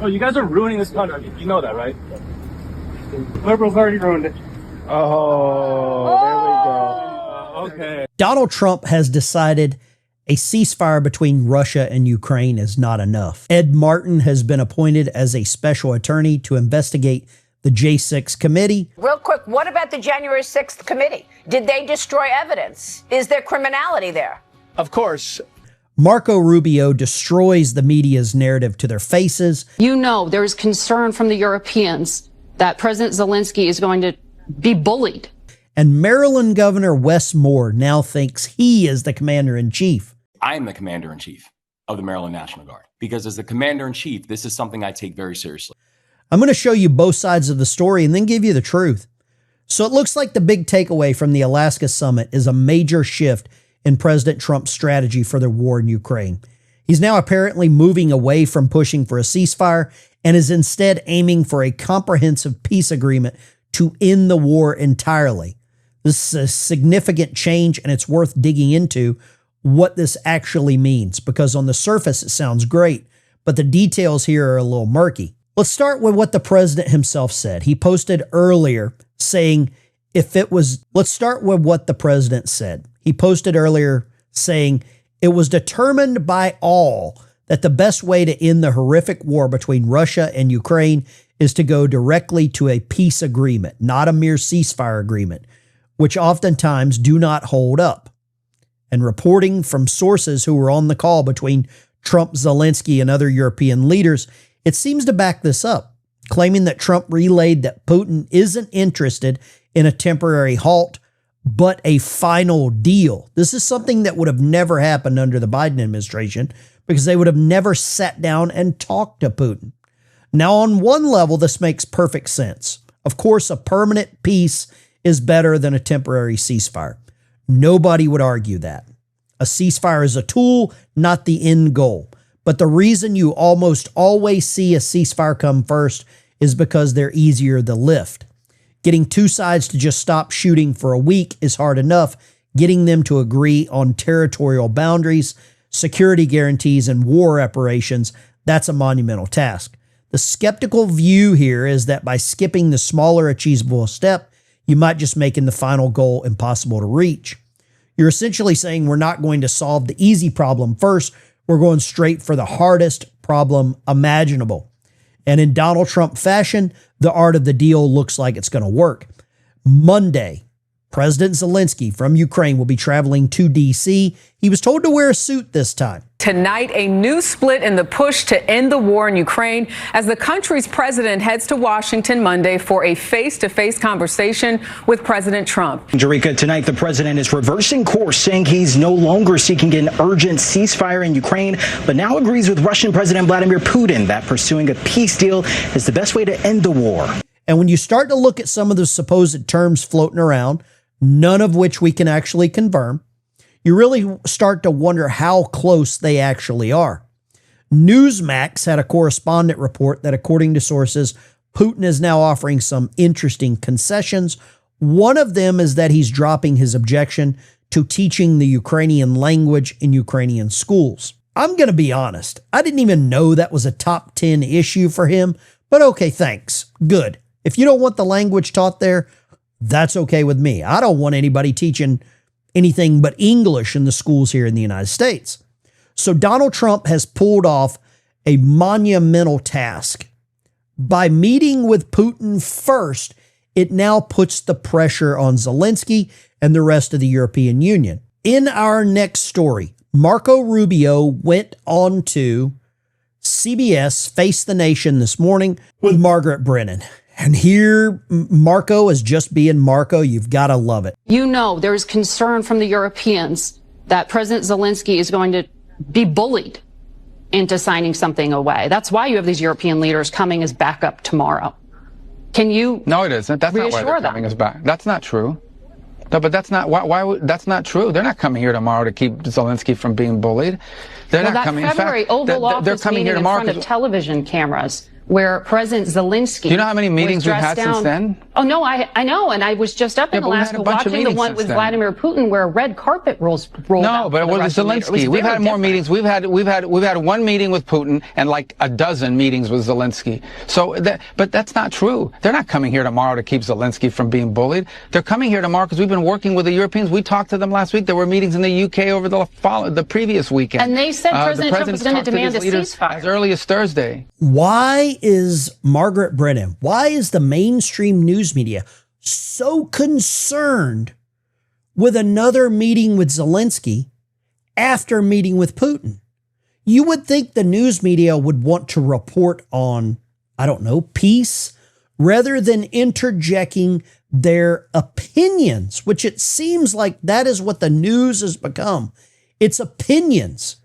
Oh, you guys are ruining this country. You know that, right? Liberals already ruined it. Oh, there we go. Okay. Donald Trump has decided a ceasefire between Russia and Ukraine is not enough. Ed Martin has been appointed as a special attorney to investigate the J6 committee. Real quick, what about the January 6th committee? Did they destroy evidence? Is there criminality there? Of course. Marco Rubio destroys the media's narrative to their faces. You know, there is concern from the Europeans that President Zelensky is going to be bullied. And Maryland Governor Wes Moore now thinks he is the commander-in-chief. I am the commander-in-chief of the Maryland National Guard because as the commander-in-chief, this is something I take very seriously. I'm going to show you both sides of the story and then give you the truth. So it looks like the big takeaway from the Alaska summit is a major shift in President Trump's strategy for the war in Ukraine. He's now apparently moving away from pushing for a ceasefire and is instead aiming for a comprehensive peace agreement to end the war entirely. This is a significant change, and it's worth digging into what this actually means, because on the surface it sounds great, but the details here are a little murky. Let's start with what the president himself said. He posted earlier saying let's start with what the president said. He posted earlier saying it was determined by all that the best way to end the horrific war between Russia and Ukraine is to go directly to a peace agreement, not a mere ceasefire agreement, which oftentimes do not hold up. And reporting from sources who were on the call between Trump, Zelensky, and other European leaders, it seems to back this up, claiming that Trump relayed that Putin isn't interested in a temporary halt, but a final deal. This is something that would have never happened under the Biden administration because they would have never sat down and talked to Putin. Now, on one level, this makes perfect sense. Of course, a permanent peace is better than a temporary ceasefire. Nobody would argue that. A ceasefire is a tool, not the end goal. But the reason you almost always see a ceasefire come first is because they're easier to lift. Getting two sides to just stop shooting for a week is hard enough. Getting them to agree on territorial boundaries, security guarantees, and war reparations, that's a monumental task. The skeptical view here is that by skipping the smaller achievable step, you might just making the final goal impossible to reach. You're essentially saying we're not going to solve the easy problem first. We're going straight for the hardest problem imaginable. And in Donald Trump fashion, the art of the deal looks like it's going to work. Monday, President Zelensky from Ukraine will be traveling to D.C. He was told to wear a suit this time. Tonight, a new split in the push to end the war in Ukraine as the country's president heads to Washington Monday for a face-to-face conversation with President Trump. Jerika, tonight the president is reversing course, saying he's no longer seeking an urgent ceasefire in Ukraine, but now agrees with Russian President Vladimir Putin that pursuing a peace deal is the best way to end the war. And when you start to look at some of the supposed terms floating around, none of which we can actually confirm, you really start to wonder how close they actually are. Newsmax had a correspondent report that, according to sources, Putin is now offering some interesting concessions. One of them is that he's dropping his objection to teaching the Ukrainian language in Ukrainian schools. I'm going to be honest. I didn't even know that was a top 10 issue for him, but okay, thanks. Good. If you don't want the language taught there, that's okay with me. I don't want anybody teaching anything but English in the schools here in the United States. So Donald Trump has pulled off a monumental task. By meeting with Putin first, it now puts the pressure on Zelensky and the rest of the European Union. In our next story, Marco Rubio went on to CBS Face the Nation this morning with Margaret Brennan. And here, Marco is just being Marco. You've got to love it. You know, there is concern from the Europeans that President Zelensky is going to be bullied into signing something away. That's why you have these European leaders coming as backup tomorrow. Can you? No, it isn't. That's not why they're coming as back. That's not true. No, but that's not that's not true. They're not coming here tomorrow to keep Zelensky from being bullied. They're not coming. February in fact, Oval Office they're coming meeting here tomorrow in front of television cameras where President Zelensky. Do you know how many meetings we've had since then? Oh, no, I know. And I was just up in Alaska watching the one with Vladimir Putin where a red carpet rolled out. No, but with Zelensky, we've had more meetings. We've had one meeting with Putin and like a dozen meetings with Zelensky. But that's not true. They're not coming here tomorrow to keep Zelensky from being bullied. They're coming here tomorrow because we've been working with the Europeans. We talked to them last week. There were meetings in the UK over the previous weekend. And they said President Trump was going to demand a ceasefire as early as Thursday. Why is Margaret Brennan, why is the mainstream news media so concerned with another meeting with Zelensky after meeting with Putin? You would think the news media would want to report on, I don't know, peace, rather than interjecting their opinions, which it seems like that is what the news has become. It's opinions,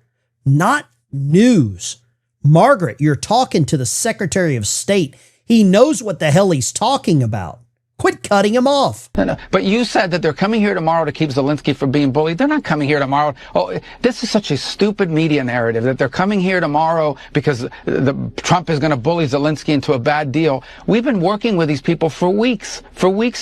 not news. Margaret, you're talking to the Secretary of State. He knows what the hell he's talking about. Quit cutting him off. No. But you said that they're coming here tomorrow to keep Zelensky from being bullied. They're not coming here tomorrow. Oh, this is such a stupid media narrative that they're coming here tomorrow because Trump is going to bully Zelensky into a bad deal. We've been working with these people for weeks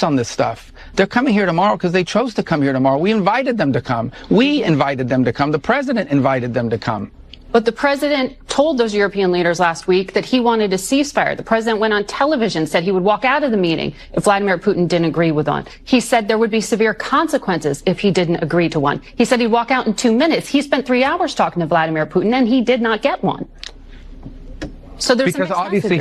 on this stuff. They're coming here tomorrow because they chose to come here tomorrow. We invited them to come. We invited them to come. The president invited them to come. But the president told those European leaders last week that he wanted a ceasefire. The president went on television, said he would walk out of the meeting if Vladimir Putin didn't agree with one. He said there would be severe consequences if he didn't agree to one. He said he'd walk out in 2 minutes. He spent 3 hours talking to Vladimir Putin, and he did not get one. So there's because obviously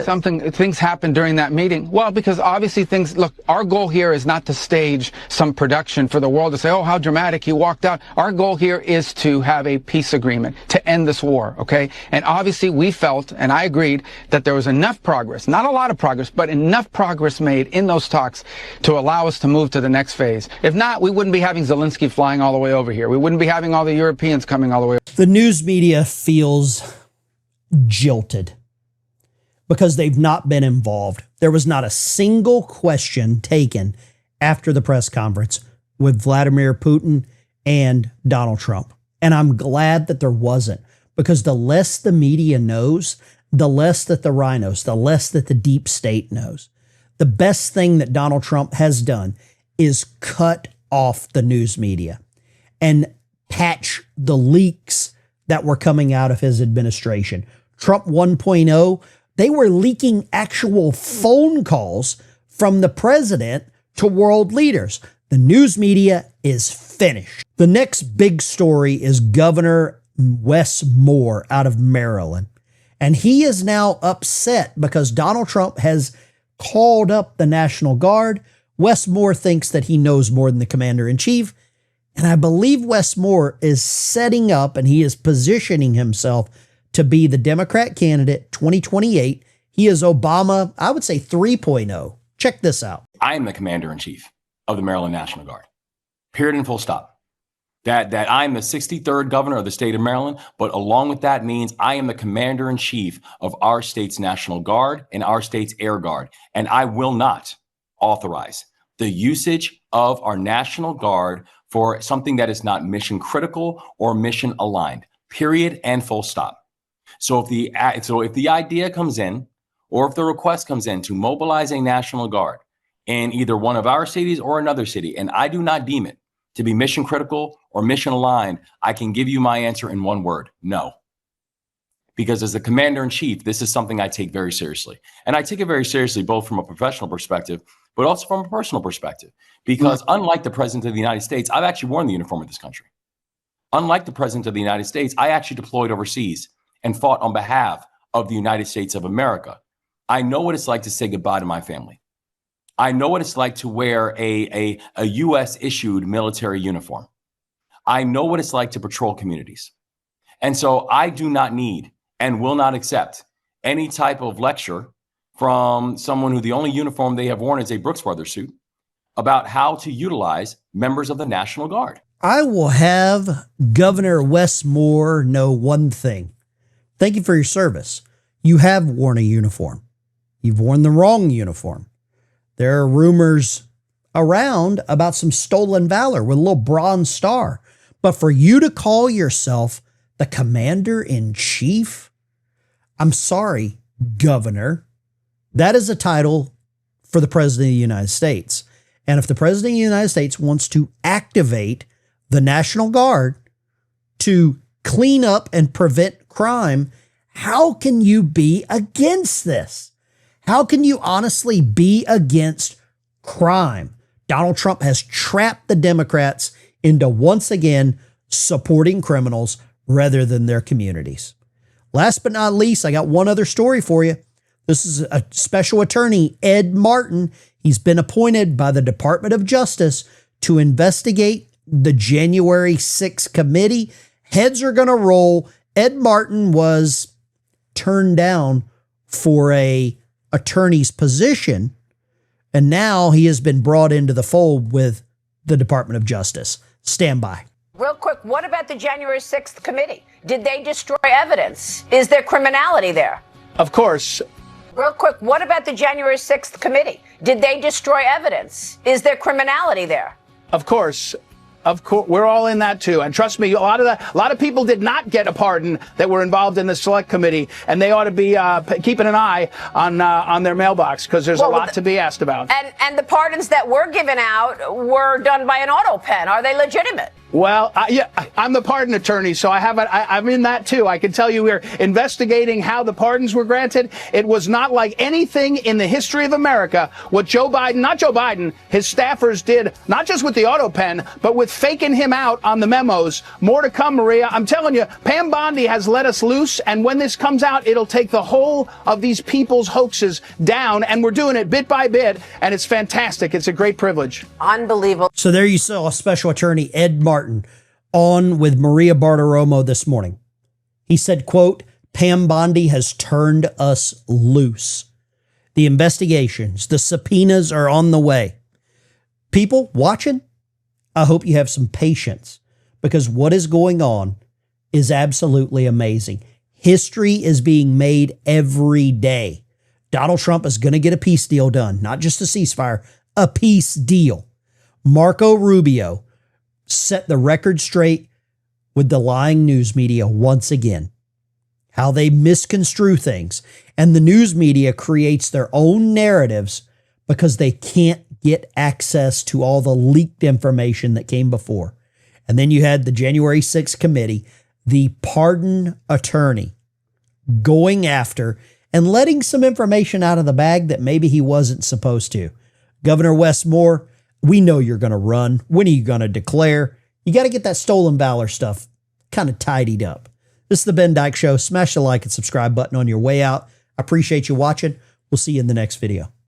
things happened during that meeting. Well, because obviously look, our goal here is not to stage some production for the world to say, oh, how dramatic, he walked out. Our goal here is to have a peace agreement to end this war, okay? And obviously we felt, and I agreed, that there was enough progress, not a lot of progress, but enough progress made in those talks to allow us to move to the next phase. If not, we wouldn't be having Zelensky flying all the way over here. We wouldn't be having all the Europeans coming all the way. The news media feels jilted, because they've not been involved. There was not a single question taken after the press conference with Vladimir Putin and Donald Trump. And I'm glad that there wasn't, because the less the media knows, the less that the rhinos, the less that the deep state knows. The best thing that Donald Trump has done is cut off the news media and patch the leaks that were coming out of his administration. Trump 1.0, they were leaking actual phone calls from the president to world leaders. The news media is finished. The next big story is Governor Wes Moore out of Maryland. And he is now upset because Donald Trump has called up the National Guard. Wes Moore thinks that he knows more than the commander-in-chief. And I believe Wes Moore is setting up and he is positioning himself to be the Democrat candidate 2028. He is Obama, I would say 3.0. Check this out. I am the commander-in-chief of the Maryland National Guard. Period and full stop. That I'm the 63rd governor of the state of Maryland, but along with that means I am the commander-in-chief of our state's National Guard and our state's Air Guard. And I will not authorize the usage of our National Guard for something that is not mission critical or mission aligned. Period and full stop. So if the idea comes in, or if the request comes in to mobilize a National Guard in either one of our cities or another city, and I do not deem it to be mission critical or mission aligned, I can give you my answer in one word: no. Because as the commander-in-chief, this is something I take very seriously. And I take it very seriously, both from a professional perspective, but also from a personal perspective. Because unlike the President of the United States, I've actually worn the uniform of this country. Unlike the President of the United States, I actually deployed overseas and fought on behalf of the United States of America. I know what it's like to say goodbye to my family. I know what it's like to wear a U.S. issued military uniform. I know what it's like to patrol communities. And so I do not need and will not accept any type of lecture from someone who the only uniform they have worn is a Brooks Brothers suit about how to utilize members of the National Guard. I will have Governor Wes Moore know one thing. Thank you for your service. You have worn a uniform. You've worn the wrong uniform. There are rumors around about some stolen valor with a little bronze star. But for you to call yourself the commander-in-chief, I'm sorry, Governor, That is a title for the President of the United States. And if the President of the United States wants to activate the National Guard to clean up and prevent crime, how can you be against this? How can you honestly be against crime? Donald Trump has trapped the Democrats into once again supporting criminals rather than their communities. Last but not least, I got one other story for you. This is a special attorney, Ed Martin. He's been appointed by the Department of Justice to investigate the January 6th committee. Heads are going to roll. Ed Martin was turned down for a attorney's position, and now he has been brought into the fold with the Department of Justice. Stand by. Real quick, what about the January 6th committee? Did they destroy evidence? Is there criminality there? Of course. Real quick, what about the January 6th committee? Did they destroy evidence? Is there criminality there? Of course. Of course, we're all in that too. And trust me, a lot of people did not get a pardon that were involved in the select committee, and they ought to be keeping an eye on their mailbox, because there's a lot to be asked about. And the pardons that were given out were done by an auto pen. Are they legitimate? Well, yeah, I'm the pardon attorney, so I'm in that too. I can tell you we're investigating how the pardons were granted. It was not like anything in the history of America what not Joe Biden, his staffers did, not just with the auto pen, but with faking him out on the memos. More to come, Maria. I'm telling you, Pam Bondi has let us loose, and when this comes out, it'll take the whole of these people's hoaxes down, and we're doing it bit by bit, and it's fantastic. It's a great privilege. Unbelievable. So there you saw Special Attorney Ed Martin on with Maria Bartiromo this morning. He said, quote, Pam Bondi has turned us loose. The investigations, the subpoenas are on the way. People watching, I hope you have some patience, because what is going on is absolutely amazing. History is being made every day. Donald Trump is going to get a peace deal done, not just a ceasefire, a peace deal. Marco Rubio set the record straight with the lying news media once again. How they misconstrue things. And the news media creates their own narratives because they can't get access to all the leaked information that came before. And then you had the January 6th committee, the pardon attorney, going after and letting some information out of the bag that maybe he wasn't supposed to. Governor Wes Moore, we know you're going to run. When are you going to declare? You got to get that stolen valor stuff kind of tidied up. This is the Ben Dykes Show. Smash the like and subscribe button on your way out. I appreciate you watching. We'll see you in the next video.